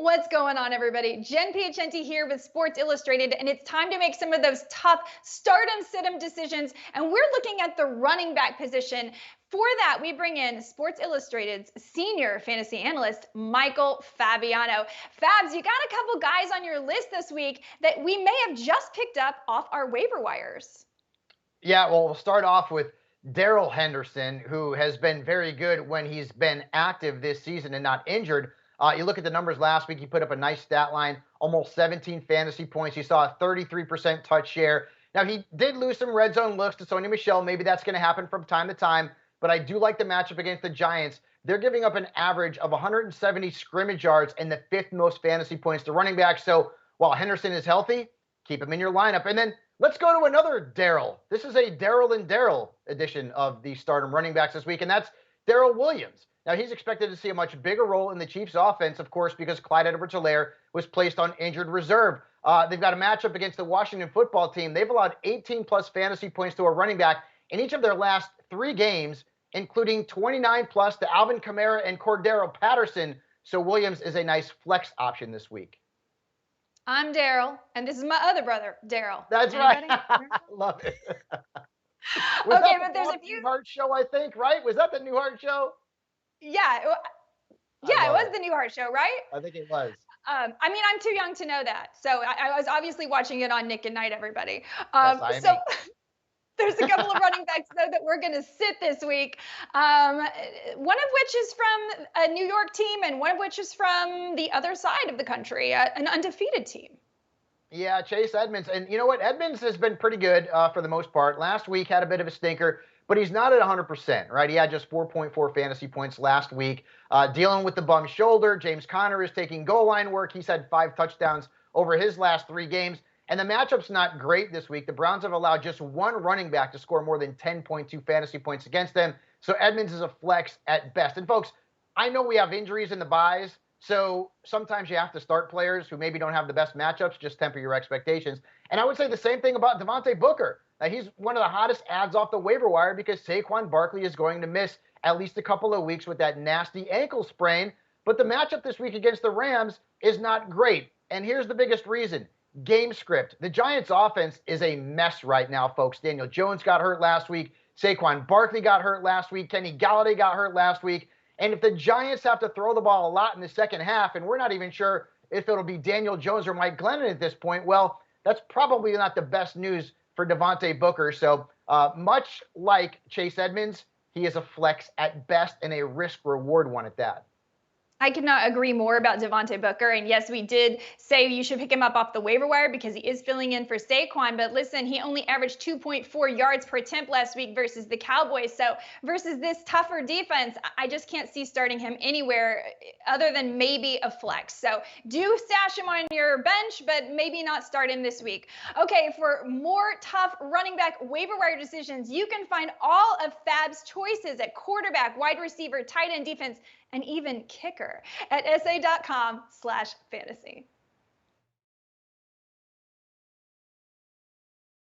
What's going on, everybody? Jen Piacenti here with Sports Illustrated, and it's time to make some of those tough start-'em, decisions, and we're looking at the running back position. For that, we bring in Sports Illustrated's senior fantasy analyst, Michael Fabiano. Fabs, you got a couple guys on your list this week that we may have just picked up off our waiver wires. Yeah, well, we'll start off with DARREL Henderson, who has been very good when he's been active this season and not injured. You look at the numbers last week, he put up a nice stat line, almost 17 fantasy points. He saw a 33% touch share. Now, he did lose some red zone looks to Sony Michel. Maybe that's going to happen from time to time, but I do like the matchup against the Giants. They're giving up an average of 170 scrimmage yards and the 5th most fantasy points to running backs. So while Henderson is healthy, keep him in your lineup. And then let's go to another DARREL. This is a DARREL and DARREL edition of the stardom running backs this week, and that's Darrell Williams. Now, he's expected to see a much bigger role in the Chiefs' offense, of course, because Clyde Edwards-Helaire was placed on injured reserve. They've got a matchup against the Washington football team. They've allowed 18-plus fantasy points to a running back in each of their last 3 games, including 29-plus to Alvin Kamara and Cordero Patterson. So Williams is a nice flex option this week. I'm Daryl, and this is my other brother, Daryl. That's right. Love it. Okay, but there's a few. Newhart show, I think, right? Was that the Newhart show? Yeah, it was the Newhart show, right? I think it was. I mean, I'm too young to know that, so I was obviously watching it on Nick at Night, everybody. Yes, so there's a couple of running backs though that we're going to sit this week. One of which is from a New York team, and one of which is from the other side of the country, an undefeated team. Yeah, Chase Edmonds. And you know what? Edmonds has been pretty good for the most part. Last week had a bit of a stinker, but he's not at 100%, right? He had just 4.4 fantasy points last week. Dealing with the bum shoulder. James Conner is taking goal line work. He's had 5 touchdowns over his last 3 games. And the matchup's not great this week. The Browns have allowed just 1 running back to score more than 10.2 fantasy points against them. So Edmonds is a flex at best. And folks, I know we have injuries in the buys, so sometimes you have to start players who maybe don't have the best matchups. Just temper your expectations. And I would say the same thing about Devontae Booker. Now, he's one of the hottest ads off the waiver wire because Saquon Barkley is going to miss at least a couple of weeks with that nasty ankle sprain. But the matchup this week against the Rams is not great. And here's the biggest reason. Game script. The Giants' offense is a mess right now, folks. Daniel Jones got hurt last week. Saquon Barkley got hurt last week. Kenny Galladay got hurt last week. And if the Giants have to throw the ball a lot in the second half, and we're not even sure if it'll be Daniel Jones or Mike Glennon at this point, well, that's probably not the best news for Devontae Booker. So much like Chase Edmonds, he is a flex at best and a risk-reward one at that. I could not agree more about Devontae Booker. And yes, we did say you should pick him up off the waiver wire because he is filling in for Saquon. But listen, he only averaged 2.4 yards per attempt last week versus the Cowboys. So versus this tougher defense, I just can't see starting him anywhere other than maybe a flex. So do stash him on your bench, but maybe not start him this week. Okay, for more tough running back waiver wire decisions, you can find all of Fab's choices at quarterback, wide receiver, tight end, defense, and even kicker at sa.com/fantasy.